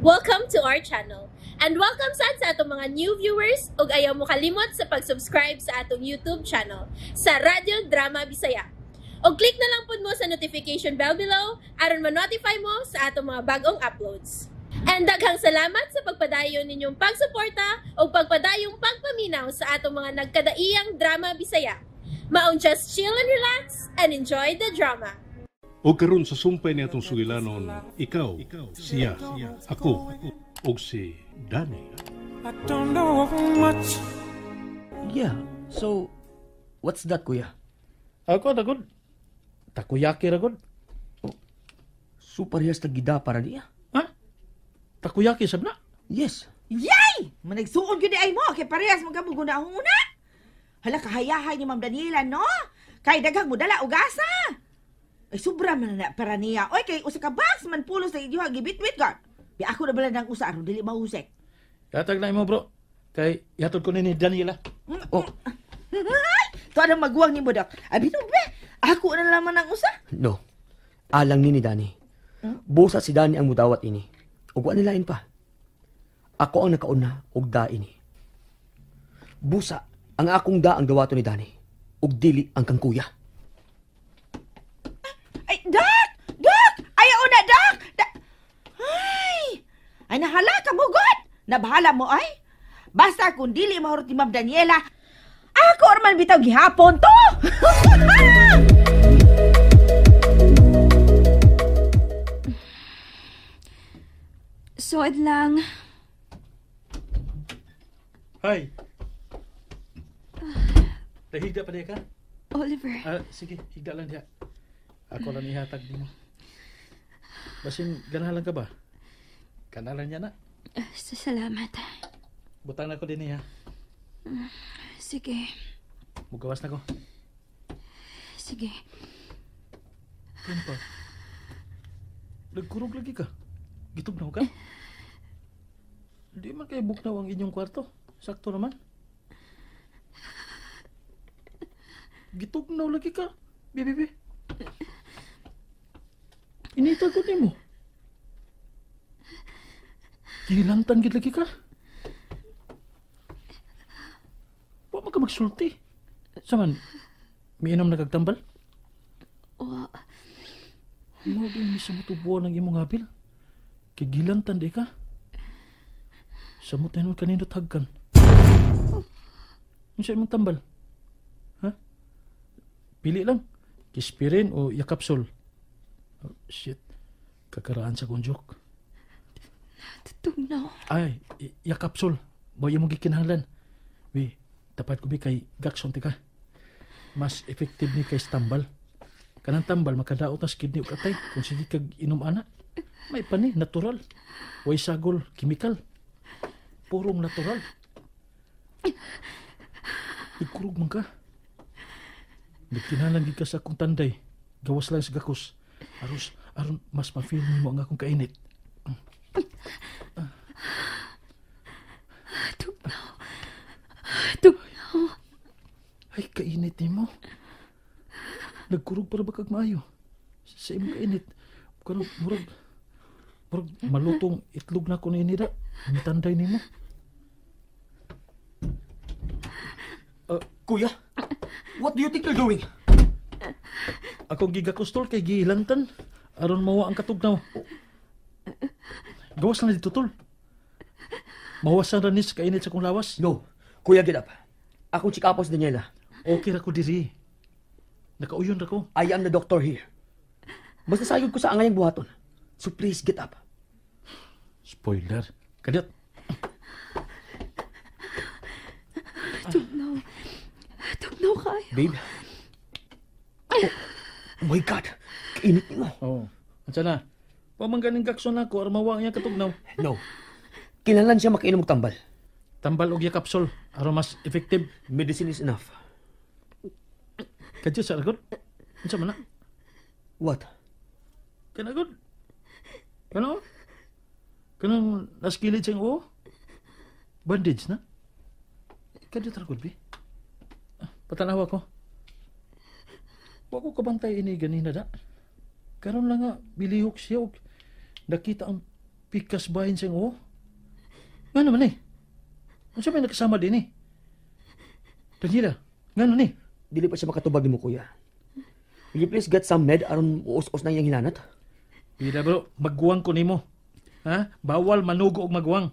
Welcome to our channel. And welcome sa atong mga new viewers ug ayaw mo kalimot sa pag-subscribe sa atong YouTube channel sa Radio Drama Bisaya. O click na lang pud mo sa notification bell below aron ma-notify mo sa atong mga bagong uploads. And daghang salamat sa pagpadayon ninyong pagsuporta o pagpadayong pagpaminaw sa atong mga nagkadaiyang Drama Bisaya. Maong just chill and relax and enjoy the drama. O karon sa sumpay ni atong sugilanon, ikaw, siya, ako, o si Danny. I don't know much. Yeah, so, what's that, kuya? Ako, dagod. Takoyaki, ragod. So, parehas na gida para niya? Ha? Takoyaki, sabna? Yes. Yay! Managsuod yun ay mo, kay parehas magkamuguna ang una. Hala, kahayahay ni Ma'am Daniela, no? Kay daghang mo dala ugasa. Ay, sobra man na para niya. Oy, kay usa ka box man pulos sa iyo, gibit-bit ka. Di ako na bala ng usa, aron dili mahusek. Katag na mo, bro. Kay, yatod ko ni Daniela. Oh, Ito anong maguwang ni mo, Dok. Abi, no, be? Ako na naman ng usa. no. Alang ni Dani. Busa si Dani ang mudawat ini. Ug wa nilain pa. Ako ang nakauna og da ini. Busa ang akong da ang dawato ni Dani. Ug dili ang kang kuya. Ay, Dok! Dok! Ayaw na, Dok! Ay, nahala ka mo, God! Nabahala mo, ay? Basta kung dili mahurot ni Ma'am Daniela, ako orman bitaw gihapon to! Sood lang. Hi. Nahigda pa niya ka? Oliver. Sige, higda lang diya. Ako lang ihatag din mo. Basin, ganahan lang ka ba? Kanalan niya na. Salamat. Butang na ko din niya. Sige. Mugawas na ko. Sige. Kaya pa? Nagkurog lagi ka? Gitugnaw ka? Di man kayo buknaw ang inyong kwarto. Sakto naman. Gitugnaw lagi ka. Bibi. Inita ko din mo. Kinilangtan gid lagi ka. Wa man ka magsulti. Saman, miinom nagagtambal? Wa. Mo din sa mutubuan ng imong habil. Kigilangtan di ka. Samot na naman kanino tagkan. Ano siya imong tambal? Ha? Pili lang. Kispirin o yakapsol. Oh, shit. Kakaraan sa kong joke. Tutugnaw. Ay, yakapsol. Boy mo gikinahanglan. Wi, tapat ko bi kay Gakson ti ka. Mas effective ni kay tambal. Kanang tambal makadaot as kidney ug atay kung sige kag inom ana. May pani natural. Way sagol chemical. Purong natural. Ikurog man ka. Nagkinahanglan gid ka sa akong tanday. Gawas lang sa gakos. Aron mas ma-feel mo ang akong kainit. Tugnaw. Ay, kainit ni mo. Nagkurog para ba kag maayo? Sa imong kainit. Karong murag malutong itlog na ko na inida. Ang tanday ni mo. Kuya, what do you think you're doing? Akong gigakustol kay gilangtan. Aron mawa ang katugnaw. Gawas lang dito, tol. Mawasan ra nis kainit sa kong lawas. No, kuya, get up. Ako si Kapos Daniela. Okay ra ko diri. Nakauyon ra ko. I am the doctor here. Basta sayod ko sa angayang buhaton. So please get up. Spoiler. Kadiyat. Tugnaw. Tugnaw kayo. Babe. Oh my God. Kainit mo. Oo. Ansa na? Pamangganing Gakson ako aron mawa niya katugnaw. No. Kinahanglan siya makainom og tambal. Tambal og yakapsol aron mas effective. Medicine is enough. Kadyo sa agod. Ansa man na? What? Kanagod. Kano? Kanang naskilid siyang uo? Bandage na? Kadyo taragod, bi? Patanawa ko. Wa ko kabantay ini ganina da. Karon lang nga bilihok siya og nakita ang pikas bahin siyang o. Nga naman eh. Ano siya may nakasama din eh? Daniela, nga naman eh. Dili pa siya makatubag ni mo, kuya. Will you please get some med aron uos-os na iyang hilanat? Pila bro, magguwang ko nimo. Ha? Bawal manugo og magguwang.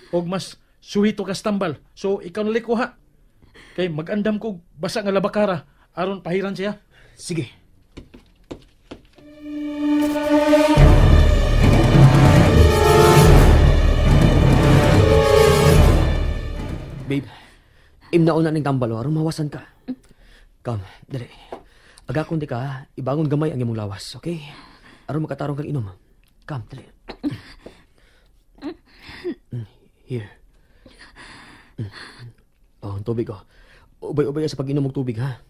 Og mas suhito ka tambal. So, ikaw naliko ha. Kay magandam ko basa nga labakara aron pahiran siya. Sige. Babe, imnaon na ning tambal aron mawasan ka. Come, dali. Aga kung di ka, ibangon gamay ang imong lawas, okay? Aron makatarong kang inom. Come, dali. Here. Oh, ang tubig, oh. Ubay-ubay sa pag-inom ng tubig, ha?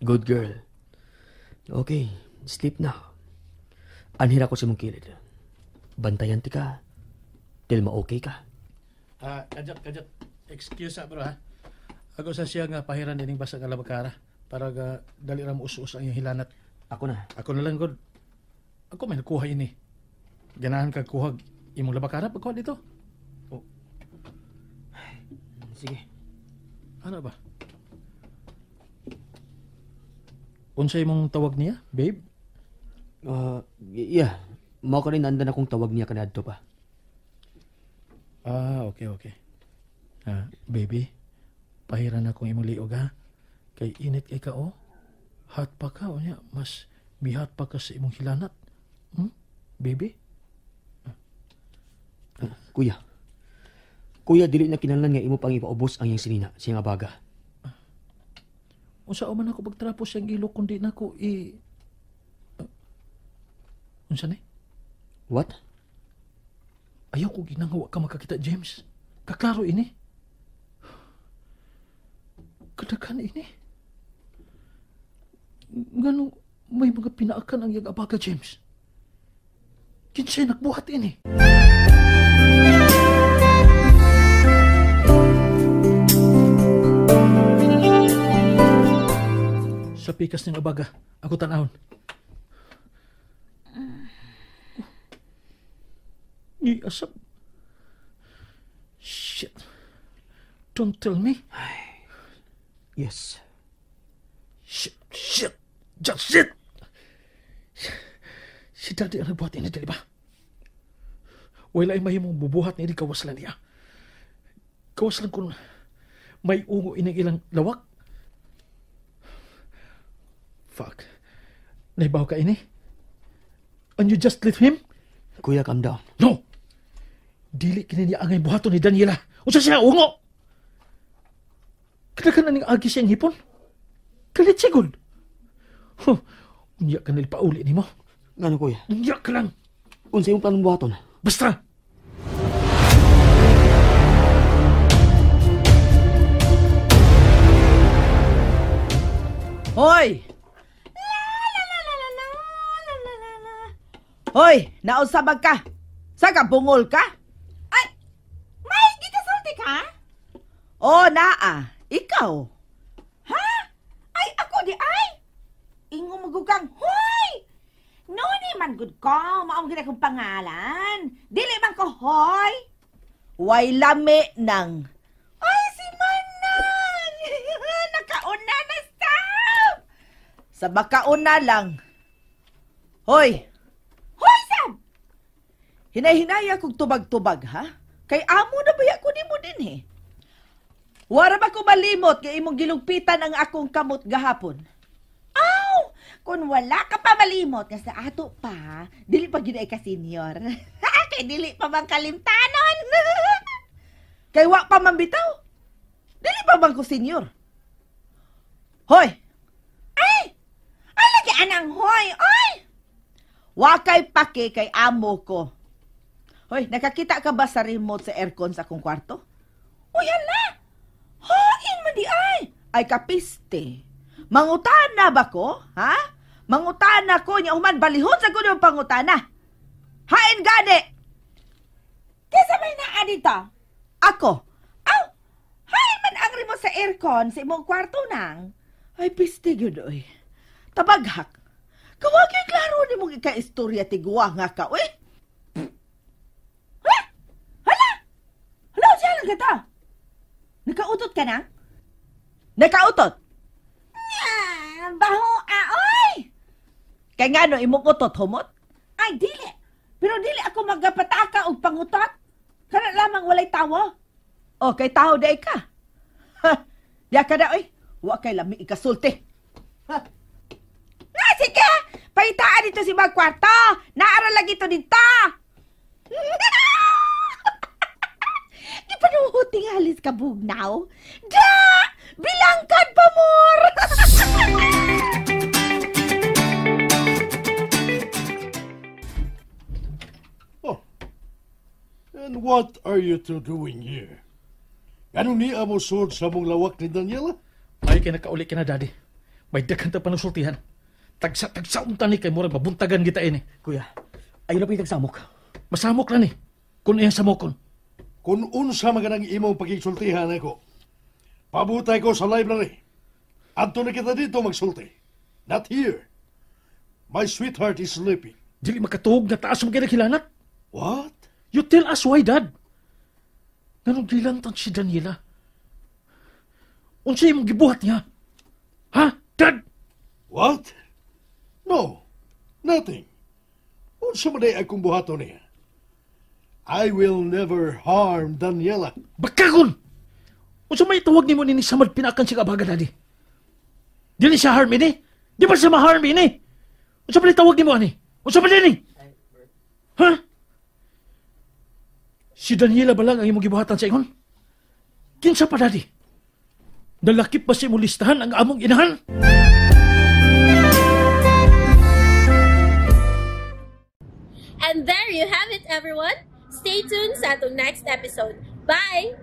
Good girl. Okay, sleep now. Anhira ko sa mong kilid. Bantayan ti ka. Till ma-okay ka. Kajat. Excuse bro ha. Ako sa siya nga pahiran dining basa nga labakara para ga dali ra mo us-us ang iyang hilanat. Ako na. Ako na lang god. Ako may nakuha ini. Ganahan kag kuhag imong labakara pagkuha dito. Oh. Sige. Ano ba? Unsa imong tawag niya, babe? Yeah. Mao ko rin nandan akong tawag niya kanadto pa. Okay. Baby, pahiran akong imong liog ha. Kay init kay ka o. Hot pa ka o niya. Mas mihat pa ka sa imong hilanat. Baby? Kuya. Kuya, dili na kinahanglan nga imo pang ipaubos ang iyang sinina, siyang abaga. Unsa man ako pagtrapos siyang ilok kundi nako unsa ni? What? Ayaw ko ginangwa ka makakita, James. Kaklaro ini. Kadakan ini. Ngano may mga pinaakan ang iyang abaga, James. Kinsay nagbuhat ini. Sa pikas ng abaga, ako tanahon. Asap. Shit. Don't tell me. Yes. Shit. Just shit. Si Daddy ang nagbuhat ini, dali ba? Wala ay mahimong bubuhat ni kawas lang niya. Kawas lang kung may ungo inang ilang lawak. Fuck. Naibaw ka ini? And you just leave him? Kuya, calm down. No! Dili kini niya angay buhaton ni Daniela. Unsa siya ungo? Kadakan na ning agi siyang hipon. Kalit sigod. Unya ka nalipauli ni mo. Ngano, kuya? Unya ka lang. Unsa yung planong buhaton? Basta! Hoy! Hoy, nausabag ka. Sa ka bungol ka? Ay, may gikasulti ka? Oh, naa. Ikaw. Ha? Ay, ako di ay. Ingo magugang. Hoy! No ni man good ko. Maong gina kong pangalan. Dili man ko, hoy. Way lami nang. Ay, si Manang. Nakauna na stop. Sa makauna lang. Hoy! Hoy, Sam! Hinay-hinaya kong tubag-tubag, ha? Kay amo na baya ko ni mo din, eh. Wara ba ko malimot kay imong gilugpitan ang akong kamot gahapon? Aw! Kung wala ka pa malimot, nga sa ato pa, dili pa gina ka senior. Kay dili pa bang kalimtanon? Kay wa pa mambitaw? Dili pa bang ko senior? Hoy! Ay! Ay, lagi anang hoy! Oy! Wakay pake kay amo ko. Hoy, nakakita ka ba sa remote sa aircon sa akong kwarto? Uy, hala! Hain man di ay! Ay kapiste. Mangutana ba ko? Ha? Mangutana ko niya human balihon sa kuno pangutana. Hain gani! Kesa may naa dito? Ako? Aw! Hain man ang remote sa aircon sa imong kwarto nang. Ay, piste yun, oy. Tabaghak. Kawagin klaro ni mong ika-istorya tigwa nga ka, oy. Ha? Hala! Hala, siya lang ka ta. Nakautot ka na? Nakautot? Baho, oy! Kaya nga no, imong utot, humot? Ay, dili. Pero dili ako magapataka o pangutot. Kana lamang walay tawo. O, kay tao day ka. Ha! Diya ka na, oy. Wa kay lami ikasulti. Ha! Na, sige! Paitaan dito si Magkwarto! Naaral lagi ito dito! Di pa nuhuting halis ka bugnaw? Da! Bilangkan pa more! Oh. And what are you two doing here? Ganun niya mo sud sa mong lawak ni Daniela? Ay, kaya nakauli ka na, Daddy. May daghang ta panusultihan. Tagsa-unta ni kay murag mabuntagan kita ini. Kuya, ayun na po yung tagsamok. Masamok na ni. Kung iyang samokon. Kung unsa maganang imong pagkisultihan ako, pabutay ko sa library. Adto na kita dito magsulti. Not here. My sweetheart is sleeping. Dili makatuhog na taas mo kinaghilanat. What? You tell us why, Dad. Ganong gilantan si Daniela. Unsa imong gibuhat niya? Ha, Dad? What? No. Nothing. Unsa man day akong buhato niya? I will never harm Daniela. Bakagon! Unsa may tawag nimo nini samad pinakan siya kabaga, Daddy? Dili siya harm ini? Di ba siya ma-harm ini? Unsa man tawag nimo ani? Unsa man ini? Ha? Si Daniela ba lang ang imong gibuhatan sa ingon? Kinsa pa, Daddy? Nalakip ba si imong listahan ang among inahan? And there you have it, everyone. Stay tuned sa atong next episode. Bye!